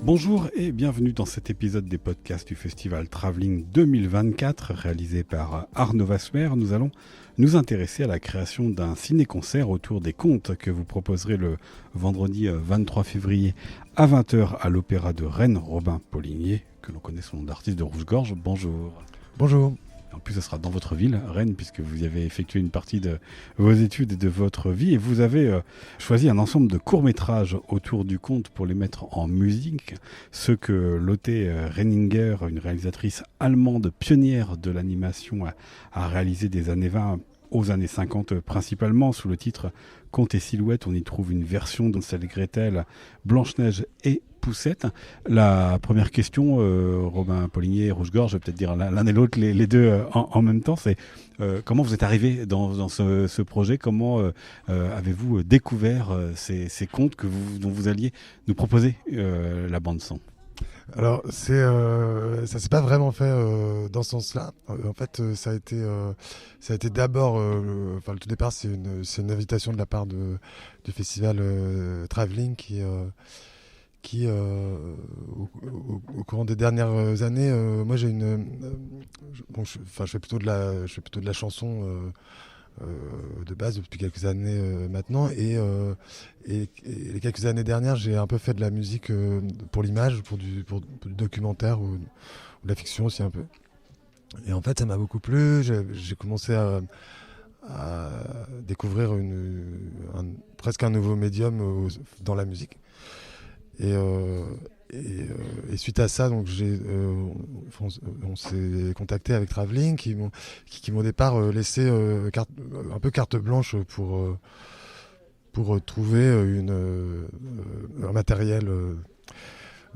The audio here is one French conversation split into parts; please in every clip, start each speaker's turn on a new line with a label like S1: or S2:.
S1: Bonjour et bienvenue dans cet épisode des podcasts du Festival Travelling 2024 réalisé par Arnaud Vasmer. Nous allons nous intéresser à la création d'un ciné-concert autour des contes que vous proposerez le vendredi 23 février à 20h à l'Opéra de Rennes. Robin Poligné, que l'on connaît sous le nom d'artiste de Rouge-Gorge. Bonjour.
S2: Bonjour.
S1: En plus, ce sera dans votre ville, Rennes, puisque vous y avez effectué une partie de vos études et de votre vie. Et vous avez choisi un ensemble de courts-métrages autour du conte pour les mettre en musique. Ceux que Lotte Renninger, une réalisatrice allemande pionnière de l'animation, a réalisé des années 20 aux années 50 principalement, sous le titre Contes et Silhouettes. On y trouve une version d'Hansel et Gretel, Blanche-Neige et Poussette. La première question, Robin Poligné et Rouge-Gorge, je vais peut-être dire l'un et l'autre, les deux en même temps, c'est comment vous êtes arrivé dans ce projet, comment avez-vous découvert ces contes dont vous alliez nous proposer la bande-son?
S2: Alors, ça s'est pas vraiment fait dans ce sens-là. En fait, ça a été d'abord, le tout départ, c'est une invitation de la part du festival Travelling qui au courant des dernières années, moi j'ai je fais plutôt de la chanson de base depuis quelques années maintenant, et les quelques années dernières, j'ai un peu fait de la musique pour l'image, pour du documentaire ou de la fiction aussi un peu. Et en fait, ça m'a beaucoup plu. J'ai commencé à découvrir presque un nouveau médium dans la musique. Et suite à ça, donc on s'est contacté avec Travelling qui m'ont au départ laissé un peu carte blanche pour trouver un matériel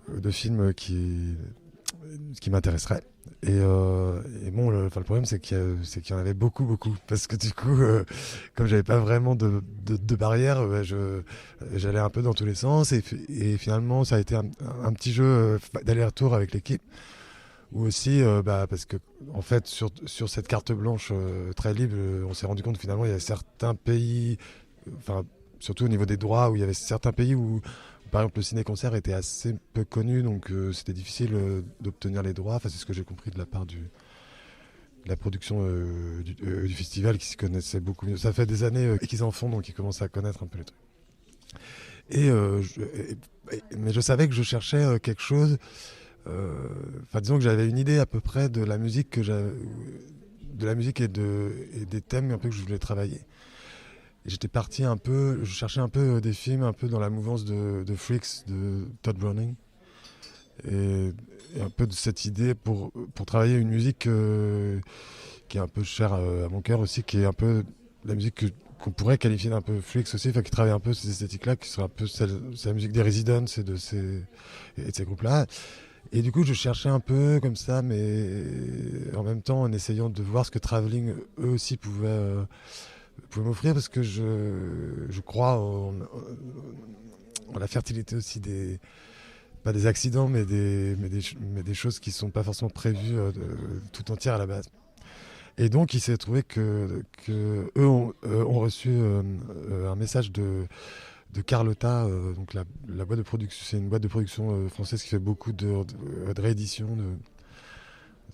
S2: de film qui m'intéresserait. Et bon, le problème, c'est qu'il y en avait beaucoup, parce que du coup, comme j'avais pas vraiment de barrière, j'allais un peu dans tous les sens, et finalement, ça a été un petit jeu d'aller-retour avec l'équipe, ou aussi, parce que en fait, sur cette carte blanche très libre, on s'est rendu compte finalement il y avait certains pays, surtout au niveau des droits, où il y avait certains pays où par exemple, le ciné-concert était assez peu connu, donc c'était difficile d'obtenir les droits. Enfin, c'est ce que j'ai compris de la part de la production du festival, qui s'y connaissait beaucoup mieux. Ça fait des années qu'ils en font, donc ils commencent à connaître un peu les trucs. Mais je savais que je cherchais quelque chose. Disons que j'avais une idée à peu près de la musique et des thèmes un peu que je voulais travailler. Et j'étais parti je cherchais un peu des films un peu dans la mouvance de Freaks de Todd Browning, et un peu de cette idée pour travailler une musique qui est un peu chère à mon cœur aussi, qui est un peu la musique qu'on pourrait qualifier d'un peu Freaks aussi, qui travaille un peu ces esthétiques-là, qui serait un peu c'est la musique des Residents et de ces groupes-là. Et du coup, je cherchais un peu comme ça, mais en même temps en essayant de voir ce que Travelling eux aussi pouvaient m'offrir, parce que je crois en la fertilité aussi pas des accidents, mais des choses qui ne sont pas forcément prévues tout entières à la base. Et donc il s'est trouvé que eux ont reçu un message de Carlotta, donc la boîte de production. C'est une boîte de production française qui fait beaucoup de rééditions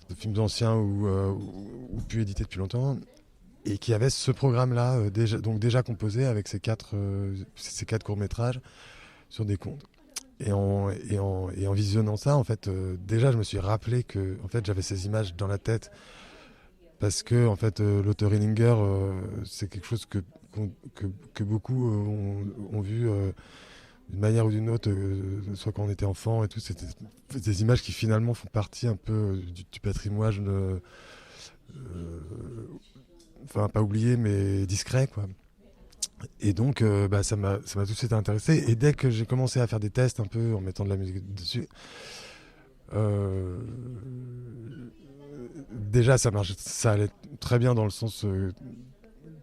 S2: de films anciens ou plus édités depuis longtemps, et qui avait ce programme-là déjà composé avec ces quatre courts-métrages sur des contes. Et en visionnant ça, en fait, déjà, je me suis rappelé que en fait, j'avais ces images dans la tête, parce que en fait, Lotte Renninger, c'est quelque chose que beaucoup ont vu d'une manière ou d'une autre, soit quand on était enfant et tout. C'était des images qui finalement font partie un peu du patrimoine. Pas oublié, mais discret, quoi. Et donc ça m'a tout de suite intéressé, et dès que j'ai commencé à faire des tests un peu en mettant de la musique dessus, déjà ça marchait, ça allait très bien dans le sens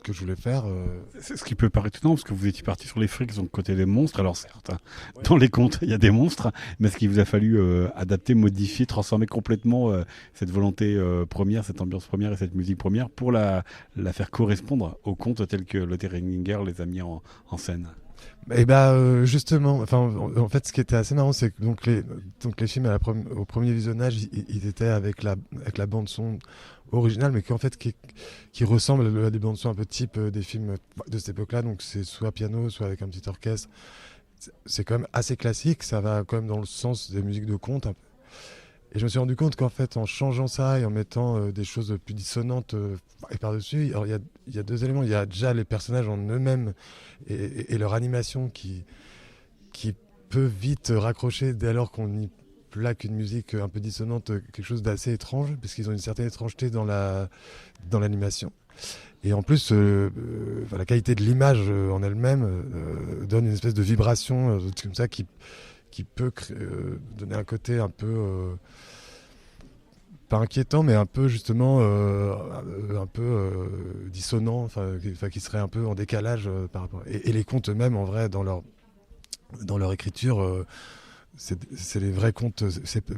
S2: que je voulais faire.
S1: C'est ce qui peut paraître étonnant, parce que vous étiez parti sur les Freaks, donc côté des monstres. Alors certes, dans les contes, il y a des monstres, mais ce qu'il vous a fallu adapter, modifier, transformer complètement cette volonté première, cette ambiance première et cette musique première pour la faire correspondre aux contes tels que Lotte Renninger les a mis en scène.
S2: Et justement, enfin, en fait, ce qui était assez marrant, c'est que donc les films au premier visionnage, ils étaient avec la bande son originale, mais qui ressemble à des bandes son un peu type des films de cette époque-là. Donc c'est soit piano, soit avec un petit orchestre. C'est quand même assez classique. Ça va quand même dans le sens des musiques de conte. Et je me suis rendu compte qu'en fait, en changeant ça et en mettant des choses plus dissonantes et par-dessus, alors il y a deux éléments. Il y a déjà les personnages en eux-mêmes et leur animation qui peut vite raccrocher dès lors qu'on y plaque une musique un peu dissonante, quelque chose d'assez étrange, parce qu'ils ont une certaine étrangeté dans l'animation. Et en plus, la qualité de l'image en elle-même donne une espèce de vibration comme ça qui peut donner un côté un peu pas inquiétant, mais un peu justement un peu dissonant, qui serait un peu en décalage par rapport. Et les contes eux-mêmes, en vrai, dans leur écriture, c'est les vrais contes,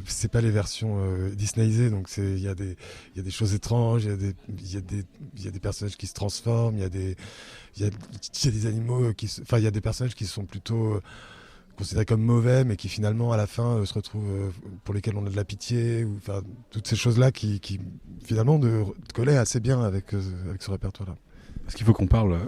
S2: c'est pas les versions disneyisées. Donc il y a des choses étranges, il y a des personnages qui se transforment, il y a des animaux il y a des personnages qui sont plutôt considérés comme mauvais, mais qui finalement à la fin se retrouvent pour lesquels on a de la pitié, ou enfin toutes ces choses-là qui finalement collaient assez bien avec ce répertoire-là.
S1: Parce qu'il faut qu'on parle,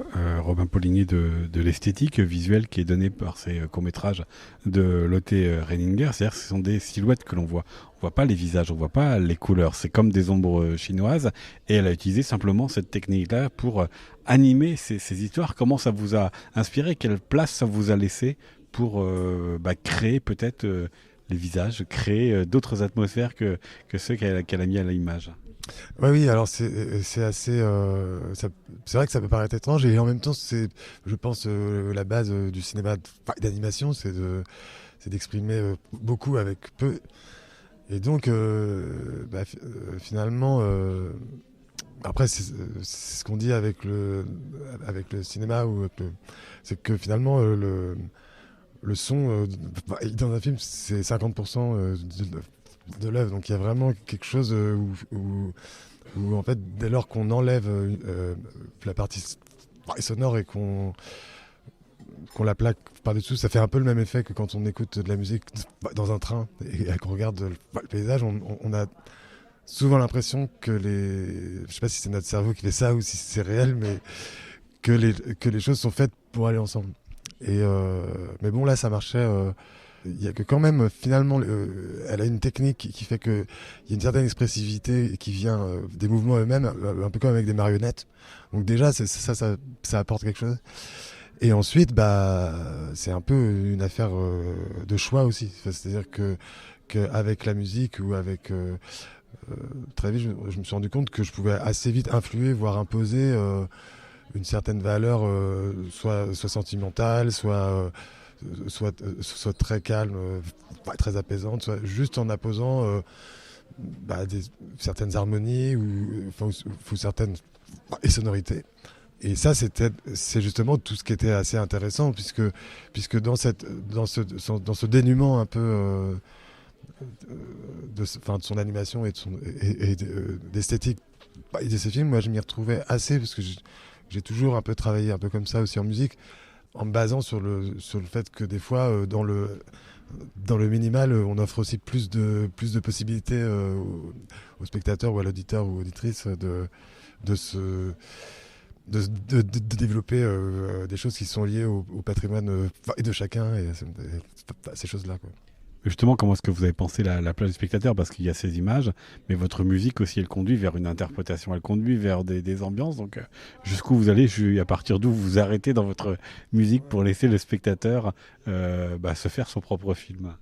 S1: Robin Poligny, de l'esthétique visuelle qui est donnée par ces courts-métrages de Lotte Reininger. C'est-à-dire que ce sont des silhouettes que l'on voit. On voit pas les visages, on voit pas les couleurs. C'est comme des ombres chinoises. Et elle a utilisé simplement cette technique-là pour animer ces histoires. Comment ça vous a inspiré? Quelle place ça vous a laissé pour créer peut-être les visages, créer d'autres atmosphères que ceux qu'elle a mis à l'image?
S2: Oui, alors c'est assez. C'est vrai que ça peut paraître étrange, et en même temps, je pense, la base du cinéma d'animation, c'est d'exprimer beaucoup avec peu. Et donc, finalement, après, c'est ce qu'on dit avec le cinéma, c'est que finalement, le son dans un film, c'est 50% de l'œuvre. Donc il y a vraiment quelque chose où en fait, dès lors qu'on enlève la partie sonore et qu'on la plaque par-dessus, ça fait un peu le même effet que quand on écoute de la musique dans un train et qu'on regarde le paysage. On a souvent l'impression que je sais pas si c'est notre cerveau qui fait ça ou si c'est réel, mais que les choses sont faites pour aller ensemble. Mais bon, là, ça marchait. Il y a que quand même, finalement, elle a une technique qui fait qu'il y a une certaine expressivité qui vient des mouvements eux-mêmes, un peu comme avec des marionnettes. Donc déjà, ça apporte quelque chose. Et ensuite, c'est un peu une affaire de choix aussi. C'est-à-dire qu'avec la musique ou avec... très vite, je me suis rendu compte que je pouvais assez vite influer, voire imposer une certaine valeur, soit sentimentale, soit très calme, très apaisante, soit juste en apposant certaines harmonies ou certaines sonorités. Et ça, c'est justement tout ce qui était assez intéressant, puisque dans ce dénuement un peu de son animation et d'esthétique de ces films, moi je m'y retrouvais assez, parce que j'ai toujours un peu travaillé un peu comme ça aussi en musique, en me basant sur le fait que des fois, dans le minimal, on offre aussi plus de possibilités au spectateur ou à l'auditeur ou auditrice de développer des choses qui sont liées au patrimoine de chacun, et ces choses-là, quoi.
S1: Justement, comment est-ce que vous avez pensé la place du spectateur? Parce qu'il y a ces images, mais votre musique aussi, elle conduit vers une interprétation, elle conduit vers des ambiances. Donc, jusqu'où vous allez, à partir d'où vous arrêtez dans votre musique pour laisser le spectateur se faire son propre film?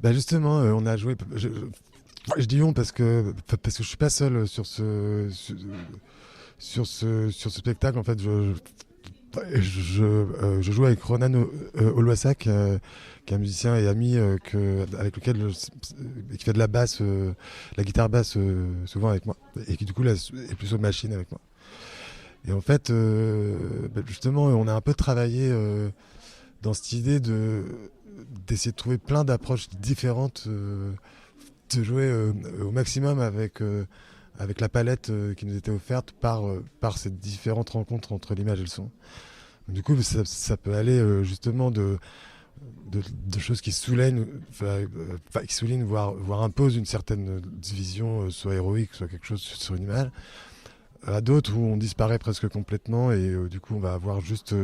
S2: Justement, on a joué... Je dis on parce que je suis pas seul sur ce spectacle. En fait, je joue avec Ronan Oluwasak, qui est un musicien et ami avec lequel qui fait de la basse, la guitare basse souvent avec moi, et qui du coup là, est plus aux machines avec moi. Et en fait, justement, on a un peu travaillé dans cette idée d'essayer de trouver plein d'approches différentes, de jouer au maximum avec la palette qui nous était offerte par ces différentes rencontres entre l'image et le son. Du coup, ça peut aller justement de choses qui soulignent, qui soulignent voire imposent une certaine vision, soit héroïque, soit quelque chose sur une image, à d'autres où on disparaît presque complètement et du coup on va avoir juste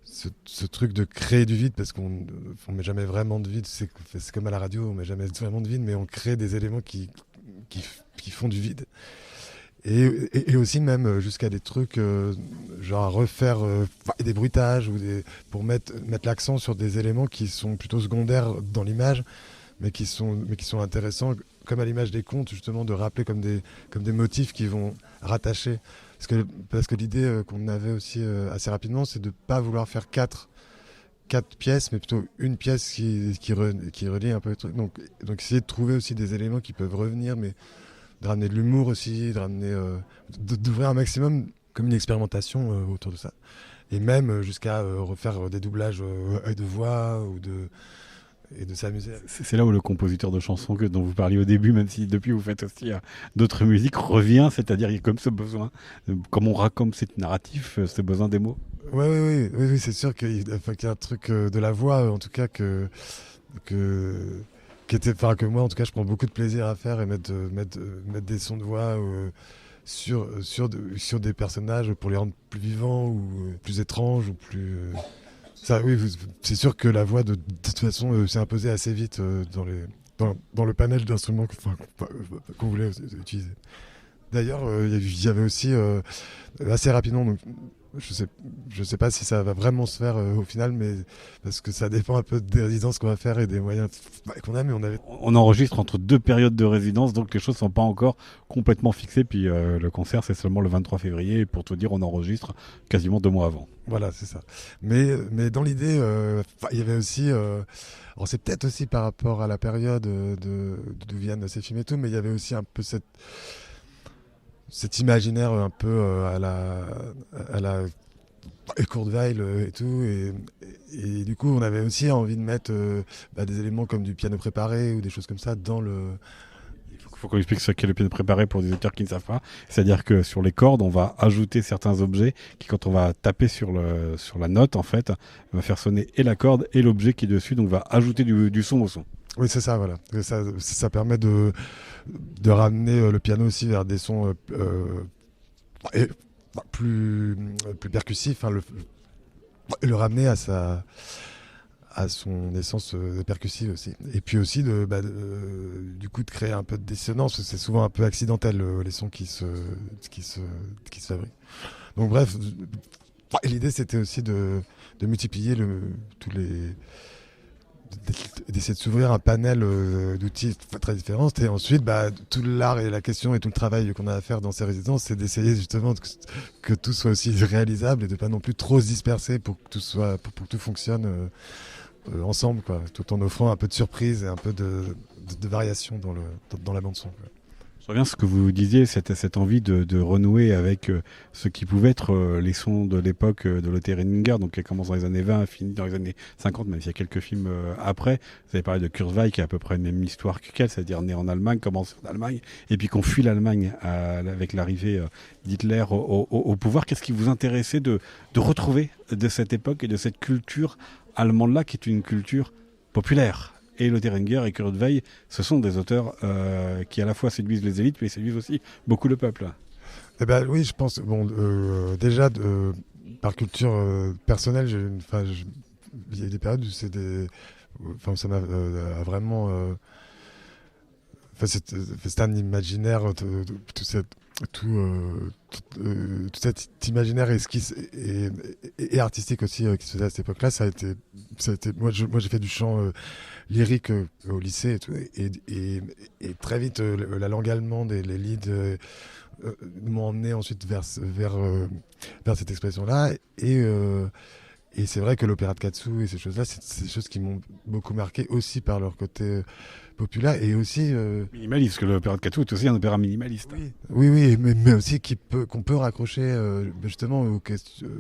S2: ce truc de créer du vide parce qu'on met jamais vraiment de vide. C'est comme à la radio, on met jamais vraiment de vide, mais on crée des éléments qui font du vide. Et aussi même jusqu'à des trucs genre refaire des bruitages pour mettre l'accent sur des éléments qui sont plutôt secondaires dans l'image, mais qui sont intéressants, comme à l'image des contes, justement, de rappeler comme des motifs qui vont rattacher. Parce que l'idée qu'on avait aussi assez rapidement, c'est de ne pas vouloir faire quatre pièces, mais plutôt une pièce qui relie un peu le truc. Donc essayer de trouver aussi des éléments qui peuvent revenir, mais de ramener de l'humour aussi, d'ouvrir un maximum comme une expérimentation autour de ça. Et même jusqu'à refaire des doublages de voix et de s'amuser.
S1: C'est là où le compositeur de chansons dont vous parliez au début, même si depuis vous faites aussi d'autres musiques, revient, c'est-à-dire il y a comme ce besoin, comme on raconte cette narratif, ce besoin des mots.
S2: Oui, c'est sûr qu'il y a un truc de la voix, en tout cas, que moi, en tout cas, je prends beaucoup de plaisir à faire et mettre des sons de voix sur des personnages pour les rendre plus vivants ou plus étranges ou plus. Ça, oui, c'est sûr que la voix, de toute façon, s'est imposée assez vite dans le panel d'instruments qu'on voulait utiliser. D'ailleurs, il y avait aussi assez rapidement, donc, je sais pas si ça va vraiment se faire au final, mais parce que ça dépend un peu des résidences qu'on va faire et des moyens qu'on a, mais
S1: on enregistre entre deux périodes de résidence, donc les choses sont pas encore complètement fixées. Puis le concert, c'est seulement le 23 février, et pour tout dire, on enregistre quasiment 2 mois avant.
S2: Voilà, c'est ça. Mais dans l'idée, il y avait aussi, alors c'est peut-être aussi par rapport à la période d'où viennent ces films et tout, mais il y avait aussi un peu cet imaginaire un peu à la Kurt Weill et tout, et du coup on avait aussi envie de mettre des éléments comme du piano préparé ou des choses comme ça dans le.
S1: Il faut qu'on explique ce qu'est le piano préparé pour des auteurs qui ne savent pas. C'est-à-dire que sur les cordes, on va ajouter certains objets qui, quand on va taper sur la note, en fait, va faire sonner et la corde et l'objet qui est dessus, donc va ajouter du son au son.
S2: Oui, c'est ça, voilà. Ça permet de ramener le piano aussi vers des sons plus percussifs, hein, le ramener à son essence percussive aussi. Et puis aussi du coup de créer un peu de dissonance, parce que c'est souvent un peu accidentel les sons qui se fabriquent. Donc bref, l'idée c'était aussi de multiplier d'essayer de s'ouvrir un panel d'outils très différents. Et ensuite, tout l'art et la question et tout le travail qu'on a à faire dans ces résidences, c'est d'essayer justement que tout soit aussi réalisable et de pas non plus trop se disperser pour que tout fonctionne ensemble, quoi, tout en offrant un peu de surprise et un peu de variation dans la bande son, quoi.
S1: Je reviens à ce que vous disiez, cette envie de renouer avec ce qui pouvait être les sons de l'époque de Lotte Renninger, donc qui commence dans les années 20, finit dans les années 50, même s'il y a quelques films après. Vous avez parlé de Kurt Weill, qui a à peu près la même histoire qu'elle, c'est-à-dire né en Allemagne, commence en Allemagne, et puis qu'on fuit l'Allemagne avec l'arrivée d'Hitler au pouvoir. Qu'est-ce qui vous intéressait de retrouver de cette époque et de cette culture allemande-là, qui est une culture populaire? Et Lotte Renninger et Kurt Weill, ce sont des auteurs qui à la fois séduisent les élites, mais séduisent aussi beaucoup le peuple.
S2: Eh ben, oui, je pense. Bon, déjà, par culture personnelle, il y a des périodes où ça m'a vraiment. C'est un imaginaire, tout cet imaginaire esquisse et artistique aussi qui se faisait à cette époque-là. Ça a été moi j'ai fait du chant lyrique au lycée et tout, et très vite la langue allemande et les leads m'ont emmené ensuite vers cette expression-là, et c'est vrai que l'opéra de Katsu et ces choses-là, c'est des choses qui m'ont beaucoup marqué aussi par leur côté populaire et aussi
S1: minimaliste, parce que l'opéra de Katsu est aussi un opéra minimaliste.
S2: Oui, mais aussi qu'on peut raccrocher justement au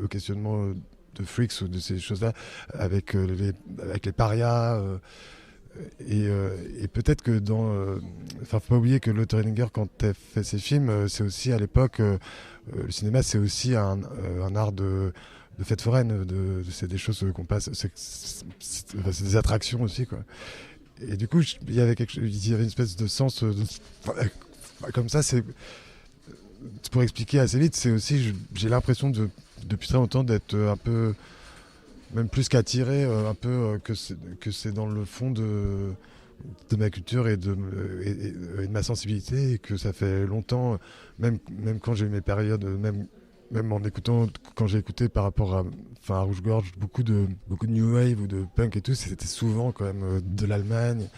S2: questionnement de Freaks ou de ces choses-là avec les parias. Et peut-être que faut pas oublier que Lotte Renninger, quand elle fait ses films, c'est aussi à l'époque, le cinéma, c'est aussi un art de fêtes foraines, c'est des choses qu'on passe, c'est des attractions aussi, quoi. Et du coup, il y avait une espèce de sens comme ça. C'est pour expliquer assez vite. C'est aussi, j'ai l'impression depuis très longtemps d'être un peu, même plus qu'attiré, un peu que c'est dans le fond de ma culture et de ma sensibilité, et que ça fait longtemps, même quand j'ai eu mes périodes, même en écoutant, quand j'ai écouté par rapport à Rouge Gorge, beaucoup de new wave ou de punk et tout, c'était souvent quand même de l'Allemagne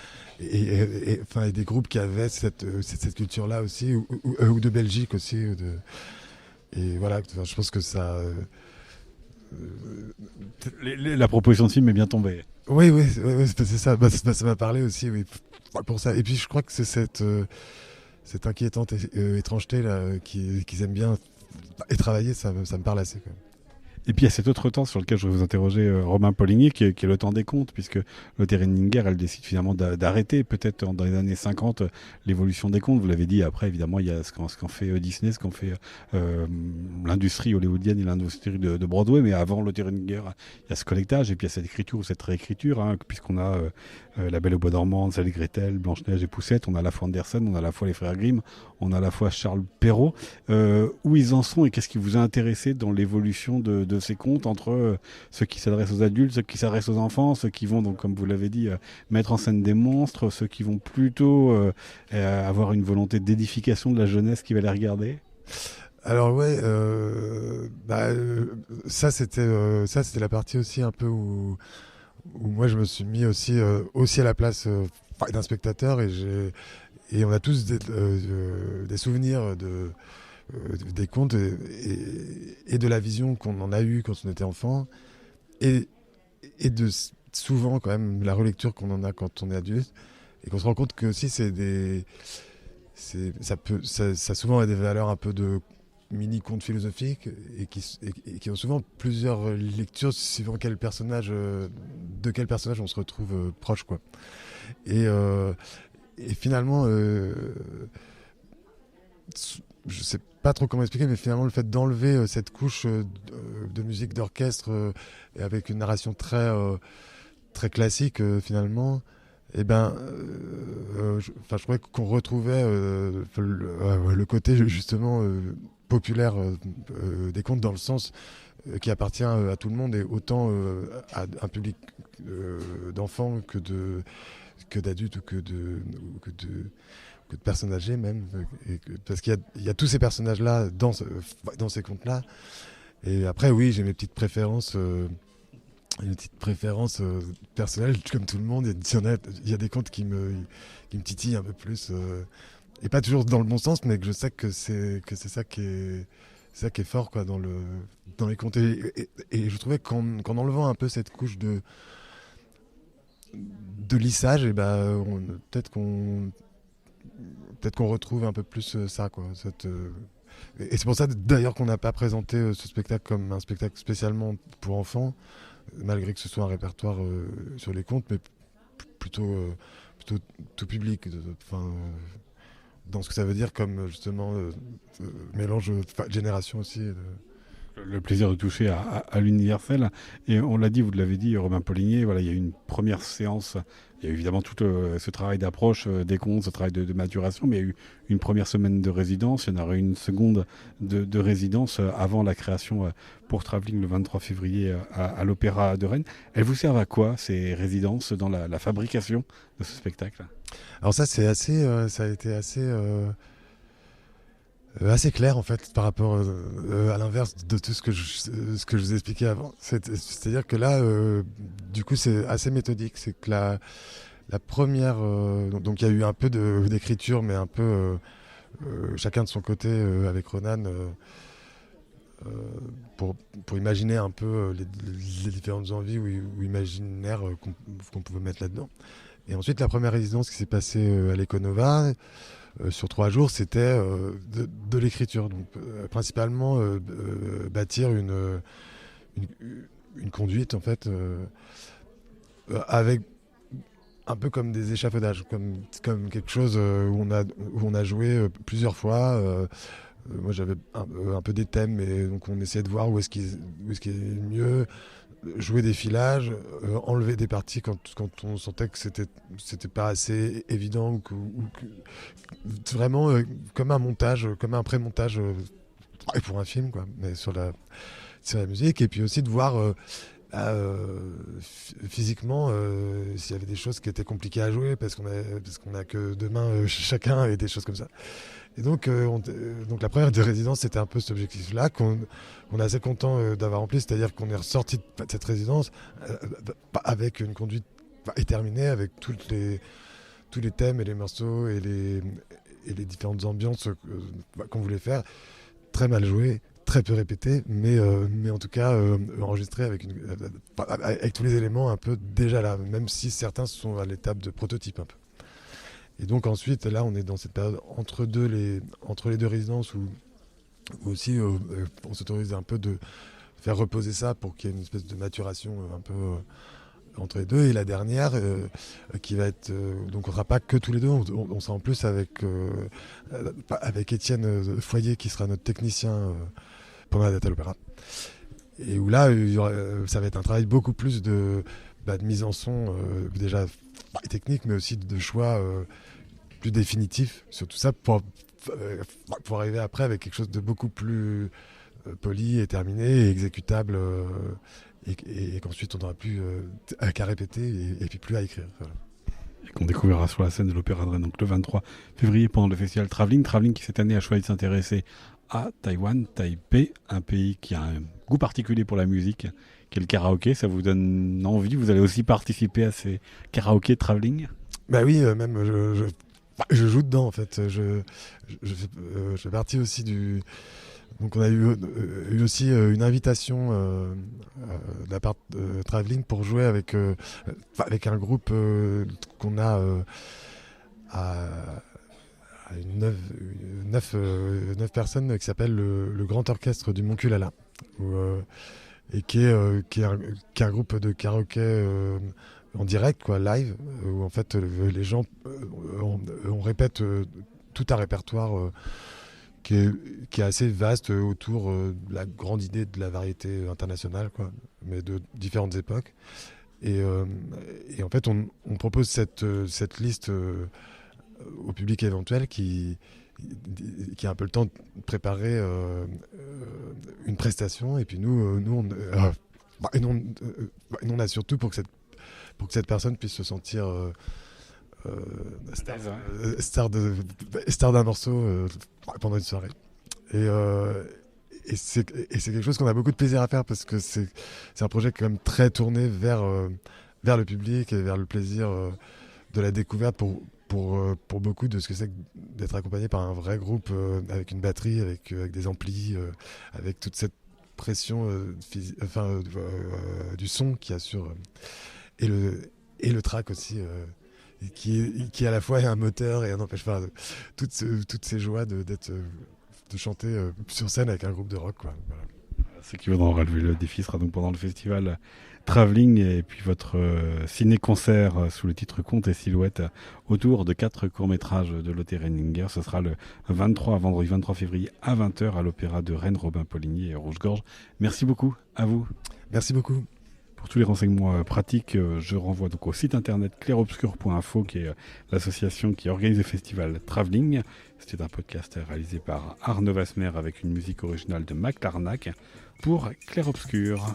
S2: et des groupes qui avaient cette culture-là aussi, ou de Belgique aussi. Et voilà, je pense que ça.
S1: La proposition de film est bien tombée.
S2: Oui, c'est ça. Ça m'a parlé aussi, oui, pour ça. Et puis je crois que c'est cette inquiétante étrangeté là qu'ils aiment bien et travailler, ça me parle assez, quand même.
S1: Et puis il y a cet autre temps sur lequel je vais vous interroger, Romain Poligny, qui est le temps des contes, puisque Lotte Renninger, elle décide finalement d'arrêter, peut-être dans les années 50, l'évolution des contes. Vous l'avez dit, après, évidemment, il y a ce qu'en fait Disney, ce qu'en fait l'industrie hollywoodienne et l'industrie de Broadway, mais avant Lotte Renninger, il y a ce collectage, et puis il y a cette écriture ou cette réécriture, hein, puisqu'on a La Belle au Bois dormant, Hansel et Gretel, Blanche-Neige et Poussette, on a à la fois Andersen, on a à la fois les frères Grimm, on a à la fois Charles Perrault. Où ils en sont et qu'est-ce qui vous a intéressé dans l'évolution de ces contes entre ceux qui s'adressent aux adultes, ceux qui s'adressent aux enfants, ceux qui vont, donc, comme vous l'avez dit, mettre en scène des monstres, ceux qui vont plutôt avoir une volonté d'édification de la jeunesse qui va les regarder?
S2: Alors ouais, ça c'était la partie aussi un peu où moi je me suis mis aussi à la place d'un spectateur, et on a tous des souvenirs des contes et de la vision qu'on en a eue quand on était enfant, et de souvent quand même la relecture qu'on en a quand on est adulte, et qu'on se rend compte que aussi ça souvent a des valeurs un peu de mini contes philosophiques, et qui ont souvent plusieurs lectures suivant de quel personnage on se retrouve proche, quoi. Et finalement, je sais pas trop comment expliquer, mais finalement le fait d'enlever cette couche de musique d'orchestre, et avec une narration très classique, finalement, et je trouvais qu'on retrouvait le côté justement populaire des contes, dans le sens qui appartient à tout le monde, et autant à un public d'enfants que d'adultes, ou que de personnes âgées même, parce qu'il y a tous ces personnages-là dans ces contes-là. Et après, oui, j'ai mes petites préférences. Une petite préférence personnelle, comme tout le monde. Il y a des contes qui me titillent un peu plus, et pas toujours dans le bon sens, mais que je sais que c'est ça qui est fort, quoi, dans les contes. Et je trouvais qu'en enlevant un peu cette couche de lissage, et peut-être qu'on retrouve un peu plus ça, quoi. Et c'est pour ça d'ailleurs qu'on n'a pas présenté ce spectacle comme un spectacle spécialement pour enfants, malgré que ce soit un répertoire sur les contes, mais plutôt tout public, dans ce que ça veut dire, comme justement mélange de génération aussi.
S1: Le plaisir de toucher à l'universel. Et on l'a dit, vous l'avez dit, Romain Poligny, voilà, il y a eu une première séance. Il y a évidemment tout ce travail d'approche des contes, ce travail de maturation, mais il y a eu une première semaine de résidence. Il y en aura une seconde de résidence avant la création pour Travelling le 23 février à l'Opéra de Rennes. Elles vous servent à quoi, ces résidences, dans la fabrication de ce spectacle?
S2: Alors ça, ça a été assez clair, en fait, par rapport à l'inverse de tout ce que je vous ai expliqué avant. C'est-à-dire que là, du coup, c'est assez méthodique. C'est que la première, donc il y a eu un peu d'écriture, mais un peu chacun de son côté, avec Ronan, pour imaginer un peu les différentes envies ou imaginaires qu'on pouvait mettre là-dedans. Et ensuite, la première résidence qui s'est passée à l'Econova, sur 3 jours, c'était de l'écriture. Donc, principalement bâtir une conduite, en fait, avec un peu comme des échafaudages, comme quelque chose où on a joué plusieurs fois, moi j'avais un peu des thèmes, et donc on essayait de voir où est-ce qu'il est mieux, jouer des filages, enlever des parties quand on sentait que c'était pas assez évident, vraiment comme un montage, comme un pré-montage pour un film, quoi, mais sur la musique. Et puis aussi de voir physiquement s'il y avait des choses qui étaient compliquées à jouer parce qu'on a que 2 mains chacun, et des choses comme ça. Et donc, donc la première des résidences, c'était un peu cet objectif-là qu'on est assez content d'avoir rempli, c'est-à-dire qu'on est ressorti de cette résidence avec une conduite terminée, avec tous les thèmes et les morceaux et les différentes ambiances qu'on voulait faire, très mal jouées, très peu répétées, mais en tout cas enregistrées avec tous les éléments un peu déjà là, même si certains sont à l'étape de prototype un peu. Et donc ensuite, là, on est dans cette période entre les 2 résidences où aussi on s'autorise un peu de faire reposer ça pour qu'il y ait une espèce de maturation un peu entre les deux. Et la dernière, qui va être... donc on ne sera pas que tous les deux, on sera en plus avec Étienne Foyer, qui sera notre technicien pendant la date à l'opéra. Et où là, ça va être un travail beaucoup plus de mise en son, déjà technique, mais aussi de choix plus définitif sur tout ça pour arriver après avec quelque chose de beaucoup plus poli et terminé et exécutable, et qu'ensuite on n'aura plus qu'à répéter et puis plus à écrire. Voilà.
S1: Et qu'on découvrira sur la scène de l'Opéra de Rennes, donc le 23 février pendant le festival Travelling. Travelling qui cette année a choisi de s'intéresser à Taïwan, Taipei, un pays qui a un goût particulier pour la musique, qui est le karaoké. Ça vous donne envie? Vous allez aussi participer à ces karaokés Travelling?
S2: Bah oui, même je joue dedans en fait. Je fais partie aussi du... Donc on a eu aussi une invitation de la part de Travelling pour jouer avec un groupe qu'on a à 9 personnes, qui s'appelle le Grand Orchestre du Mont-Culala, et qui est un groupe de karaoké en direct, quoi, live, où en fait les gens on répète tout un répertoire qui est assez vaste autour de la grande idée de la variété internationale, quoi, mais de différentes époques. Et en fait, on propose cette liste au public éventuel qui a un peu le temps de préparer une prestation. Et puis nous on a surtout pour que cette personne puisse se sentir star d'un morceau pendant une soirée. Et c'est quelque chose qu'on a beaucoup de plaisir à faire, parce que c'est un projet quand même très tourné vers le public et vers le plaisir de la découverte pour beaucoup de ce que c'est d'être accompagné par un vrai groupe avec une batterie, avec des amplis, avec toute cette pression du son qui assure, et le track aussi, qui à la fois est un moteur et un empêche pas, toutes ces joies de chanter sur scène avec un groupe de rock, quoi. Voilà.
S1: Ceux qui voudront relever le défi sera donc pendant le festival Travelling, et puis votre ciné-concert sous le titre Contes et Silhouettes autour de 4 courts-métrages de Lotte Renninger. Ce sera le vendredi 23 février à 20h à l'Opéra de Rennes, Robin Poligny et Rouge-Gorge. Merci beaucoup à vous.
S2: Merci beaucoup.
S1: Pour tous les renseignements pratiques, je renvoie donc au site internet clairobscur.info, qui est l'association qui organise le festival Travelling. C'était un podcast réalisé par Arnaud Vasmer avec une musique originale de Mac Larnac pour Clair Obscur.